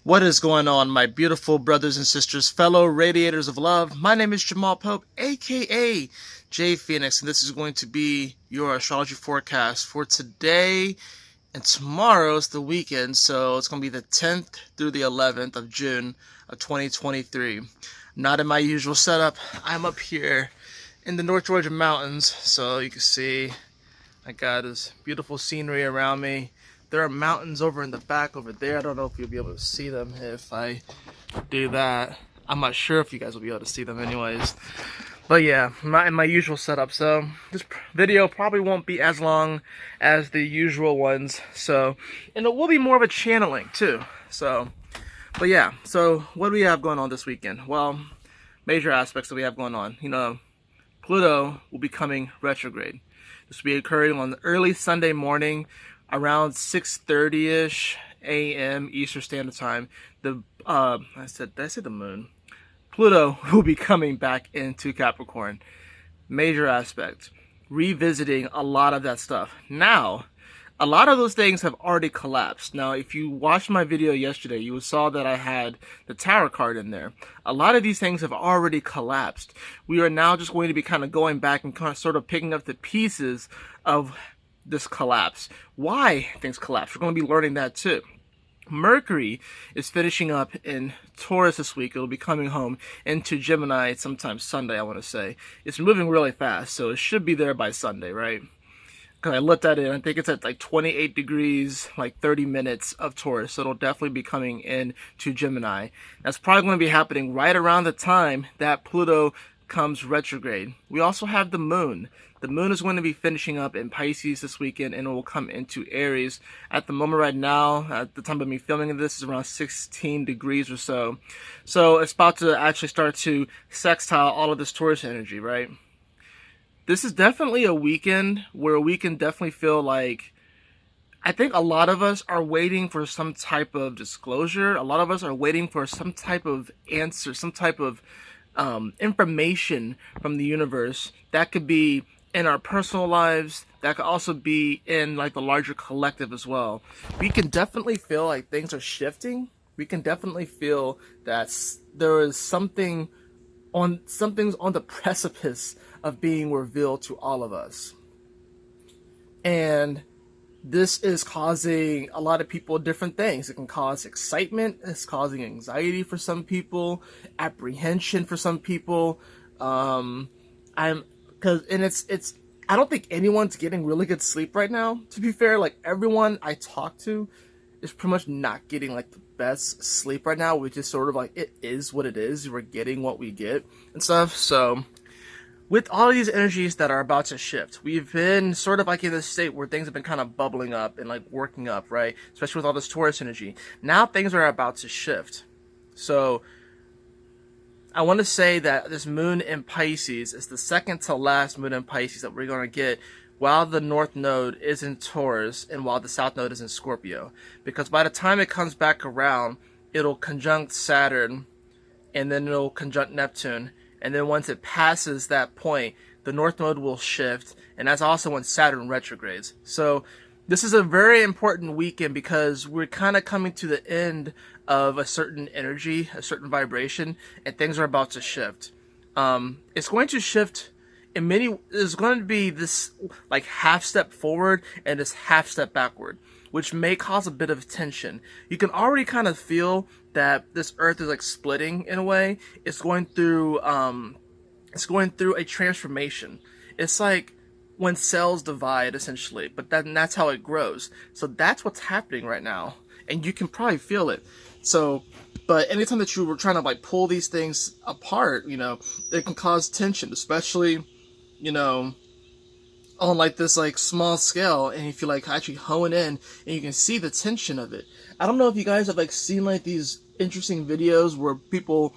What is going on, my beautiful brothers and sisters, fellow radiators of love? My name is Jamal Pope, aka J Phoenix, and this is going to be your astrology forecast for today and tomorrow's the weekend, so it's going to be the 10th through the 11th of June of 2023. Not in my usual setup. I'm up here in the North Georgia mountains, so you can see I got this beautiful scenery around me. There are mountains over in the back over there. I don't know if you'll be able to see them if I do that. I'm not sure if you guys will be able to see them anyways. But yeah, I'm not in my usual setup, so this video probably won't be as long as the usual ones. So, and it will be more of a channeling too. So, but yeah, so what do we have going on this weekend? Well, major aspects that we have going on. Pluto will be coming retrograde. This will be occurring on the early Sunday morning, around 6:30ish a.m. Eastern Standard Time. Did I say the moon? Pluto will be coming back into Capricorn. Major aspect. Revisiting a lot of that stuff. Now, a lot of those things have already collapsed. Now, if you watched my video yesterday, you saw that I had the tarot card in there. A lot of these things have already collapsed. We are now just going to be kind of going back and kind of sort of picking up the pieces of this collapse. Why things collapse. We're going to be learning that too. Mercury is finishing up in Taurus this week. It'll be coming home into Gemini sometime Sunday, I want to say. It's moving really fast, so it should be there by Sunday, right? Because I looked at it, I think it's at like 28 degrees, like 30 minutes of Taurus, so it'll definitely be coming in to Gemini. That's probably going to be happening right around the time that Pluto comes retrograde. We also have the moon. The moon is going to be finishing up in Pisces this weekend, and it will come into Aries. At the moment right now, at the time of me filming this, is around 16 degrees or so. So it's about to actually start to sextile all of this Taurus energy, right? This is definitely a weekend where we can definitely feel like, I think a lot of us are waiting for some type of disclosure. A lot of us are waiting for some type of answer, some type of information from the universe. That could be in our personal lives, that could also be in like the larger collective as well. We can definitely feel like things are shifting. We can definitely feel that there is something's on the precipice of being revealed to all of us. And this is causing a lot of people different things. It can cause excitement. It's causing anxiety for some people, apprehension for some people. I don't think anyone's getting really good sleep right now. To be fair, like everyone I talk to is pretty much not getting like the best sleep right now, which is sort of like, it is what it is. We're getting what we get and stuff. So with all of these energies that are about to shift, we've been sort of like in this state where things have been kind of bubbling up and like working up, right? Especially with all this Taurus energy. Now things are about to shift. So I want to say that this moon in Pisces is the second to last moon in Pisces that we're going to get while the North Node is in Taurus and while the South Node is in Scorpio. Because by the time it comes back around, it'll conjunct Saturn and then it'll conjunct Neptune. And then once it passes that point, the North Node will shift, and that's also when Saturn retrogrades. So this is a very important weekend because we're kind of coming to the end of a certain energy, a certain vibration, and things are about to shift. It's going to shift in there's going to be this like half step forward and this half step backward, which may cause a bit of tension. You can already kind of feel that this earth is like splitting in a way. It's going through a transformation. It's like when cells divide, essentially, but that's how it grows. So that's what's happening right now, and you can probably feel it. So, but anytime that you were trying to like pull these things apart, it can cause tension, especially, on like this like small scale, and if you like actually hone in and you can see the tension of it. I don't know if you guys have like seen like these interesting videos where people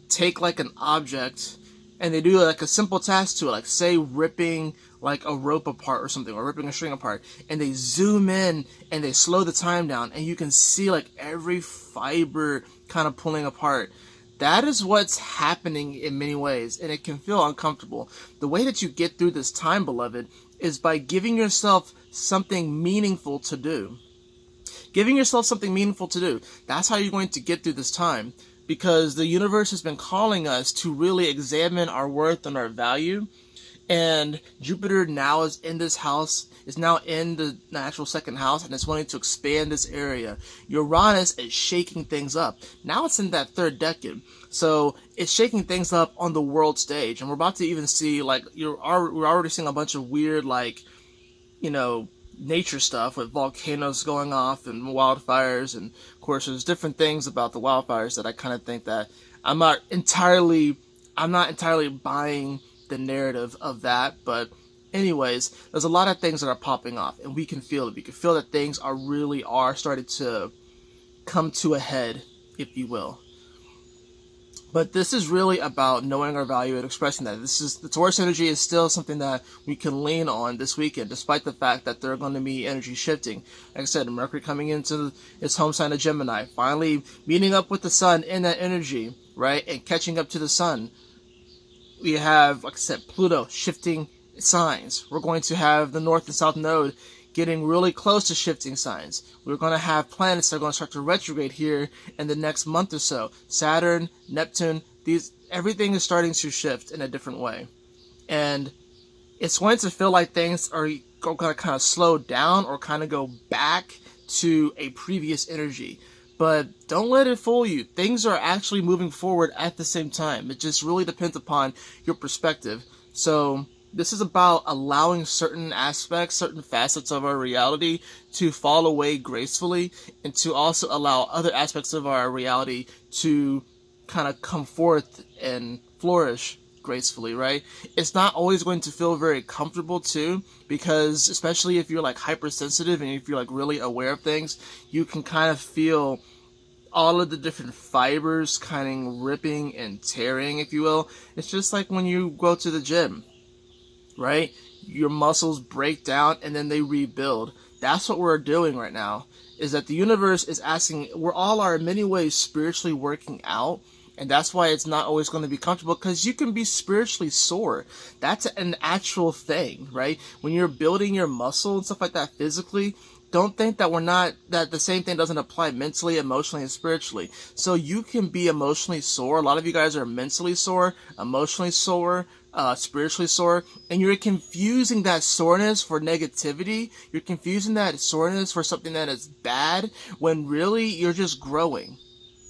take like an object and they do like a simple task to it, like say ripping like a rope apart or something, or ripping a string apart, and they zoom in and they slow the time down, and you can see like every fiber kind of pulling apart. That is what's happening in many ways, and it can feel uncomfortable. The way that you get through this time, beloved, is by giving yourself something meaningful to do. Giving yourself something meaningful to do. That's how you're going to get through this time, because the universe has been calling us to really examine our worth and our value. And Jupiter now is in this house, is now in the natural second house, and it's wanting to expand this area. Uranus is shaking things up. Now it's in that third decade. So it's shaking things up on the world stage. And we're about to even see, like, we're already seeing a bunch of weird, like, nature stuff with volcanoes going off and wildfires. And of course, there's different things about the wildfires that I kind of think that I'm not entirely buying the narrative of that. But anyways, there's a lot of things that are popping off, and we can feel it. We can feel that things are starting to come to a head, if you will. But this is really about knowing our value and expressing that. The Taurus energy is still something that we can lean on this weekend, despite the fact that there are going to be energy shifting. Like I said, Mercury coming into its home sign of Gemini, finally meeting up with the sun in that energy, right? And catching up to the sun. We have, like I said, Pluto shifting signs. We're going to have the North and South Node getting really close to shifting signs. We're going to have planets that are going to start to retrograde here in the next month or so. Saturn, Neptune, everything is starting to shift in a different way. And it's going to feel like things are going to kind of slow down or kind of go back to a previous energy. But don't let it fool you. Things are actually moving forward at the same time. It just really depends upon your perspective. So this is about allowing certain aspects, certain facets of our reality to fall away gracefully, and to also allow other aspects of our reality to kind of come forth and flourish gracefully, right? It's not always going to feel very comfortable too, because especially if you're like hypersensitive and if you're like really aware of things, you can kind of feel all of the different fibers kind of ripping and tearing, if you will. It's just like when you go to the gym, right? Your muscles break down and then they rebuild. That's what we're doing right now, is that the universe is asking, we're all are in many ways spiritually working out. And that's why it's not always going to be comfortable, because you can be spiritually sore. That's an actual thing, right? When you're building your muscle and stuff like that physically, don't think that that the same thing doesn't apply mentally, emotionally, and spiritually. So you can be emotionally sore. A lot of you guys are mentally sore, emotionally sore, spiritually sore, and you're confusing that soreness for negativity. You're confusing that soreness for something that is bad, when really you're just growing.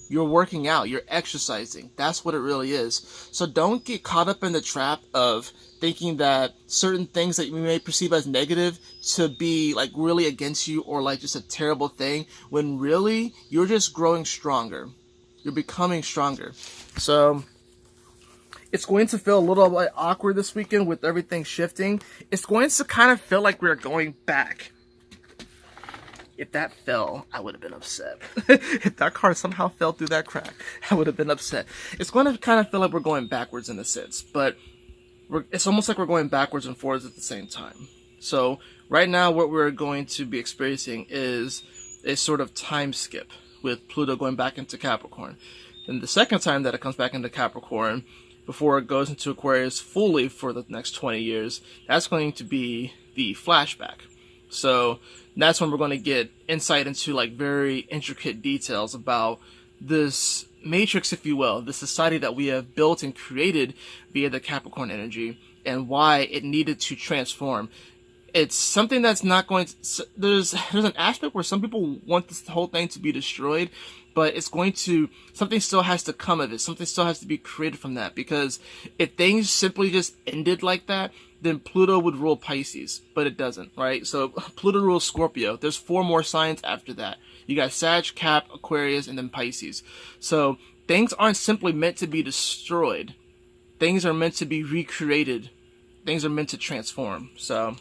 You're working out, you're exercising. That's what it really is. So don't get caught up in the trap of thinking that certain things that you may perceive as negative to be like really against you, or like just a terrible thing, when really you're just growing stronger. You're becoming stronger. So it's going to feel a little bit awkward this weekend with everything shifting. It's going to kind of feel like we're going back. If that fell, I would have been upset. If that car somehow fell through that crack, I would have been upset. It's going to kind of feel like we're going backwards in a sense, but it's almost like we're going backwards and forwards at the same time. So right now what we're going to be experiencing is a sort of time skip with Pluto going back into Capricorn. And the second time that it comes back into Capricorn, before it goes into Aquarius fully for the next 20 years, that's going to be the flashback. So that's when we're going to get insight into like very intricate details about this matrix, if you will, the society that we have built and created via the Capricorn energy, and why it needed to transform. It's something that's not going to, there's an aspect where some people want this whole thing to be destroyed, but it's going to, something still has to come of it. Something still has to be created from that, because if things simply just ended like that, then Pluto would rule Pisces, but it doesn't, right? So Pluto rules Scorpio. There's 4 more signs after that. You got Sag, Cap, Aquarius, and then Pisces. So things aren't simply meant to be destroyed. Things are meant to be recreated. Things are meant to transform. So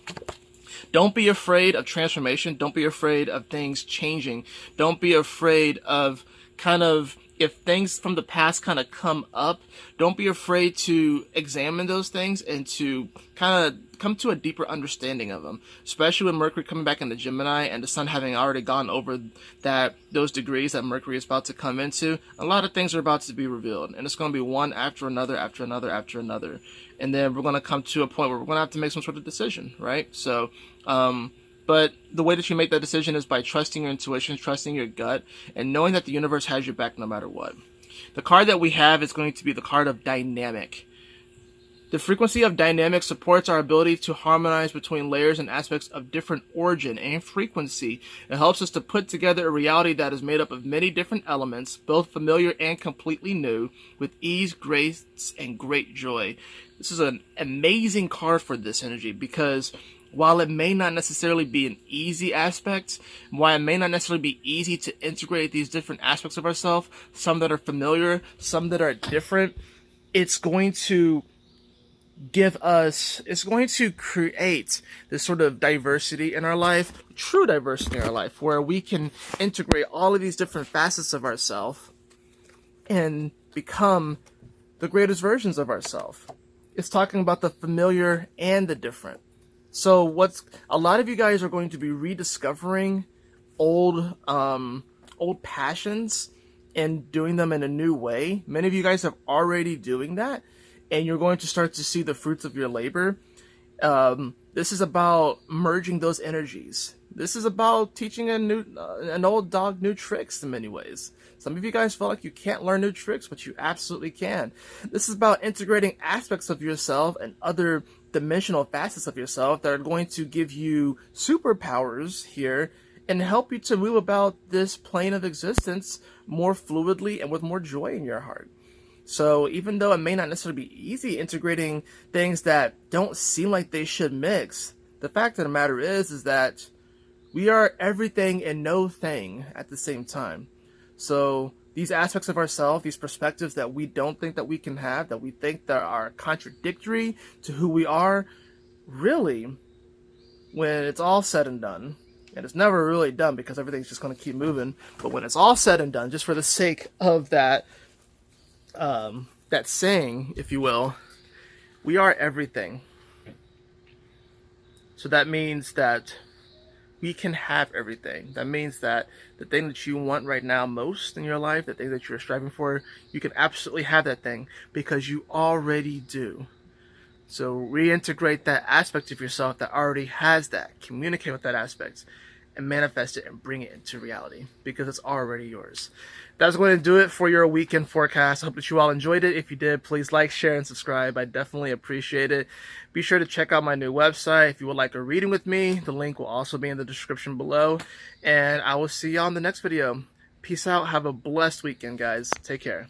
don't be afraid of transformation. Don't be afraid of things changing. Don't be afraid of kind of, if things from the past kind of come up, don't be afraid to examine those things and to kind of come to a deeper understanding of them, especially with Mercury coming back into Gemini and the sun having already gone over those degrees that Mercury is about to come into. A lot of things are about to be revealed, and it's going to be one after another, after another, after another. And then we're going to come to a point where we're going to have to make some sort of decision, right? So, but But the way that you make that decision is by trusting your intuition, trusting your gut, and knowing that the universe has your back no matter what. The card that we have is going to be the card of dynamic. The frequency of dynamic supports our ability to harmonize between layers and aspects of different origin and frequency. It helps us to put together a reality that is made up of many different elements, both familiar and completely new, with ease, grace, and great joy. This is an amazing card for this energy because while it may not necessarily be an easy aspect, while it may not necessarily be easy to integrate these different aspects of ourselves, some that are familiar, some that are different, it's going to create this sort of diversity in our life, true diversity in our life, where we can integrate all of these different facets of ourselves and become the greatest versions of ourselves. It's talking about the familiar and the different. So a lot of you guys are going to be rediscovering old passions and doing them in a new way. Many of you guys are already doing that, and you're going to start to see the fruits of your labor. This is about merging those energies. This is about teaching an old dog new tricks in many ways. Some of you guys feel like you can't learn new tricks, but you absolutely can. This is about integrating aspects of yourself and other dimensional facets of yourself that are going to give you superpowers here and help you to move about this plane of existence more fluidly and with more joy in your heart. So even though it may not necessarily be easy integrating things that don't seem like they should mix, the fact of the matter is that we are everything and no thing at the same time. So these aspects of ourselves, these perspectives that we don't think that we can have, that we think that are contradictory to who we are, really, when it's all said and done, and it's never really done because everything's just going to keep moving, but when it's all said and done, just for the sake of that saying, if you will, we are everything. So that means that we can have everything. That means that the thing that you want right now most in your life, the thing that you're striving for, you can absolutely have that thing because you already do. So reintegrate that aspect of yourself that already has that. Communicate with that aspect and manifest it and bring it into reality because it's already yours. That's going to do it for your weekend forecast. I hope that you all enjoyed it. If you did, please like, share, and subscribe. I definitely appreciate it. Be sure to check out my new website. If you would like a reading with me, the link will also be in the description below. And I will see you on the next video. Peace out. Have a blessed weekend, guys. Take care.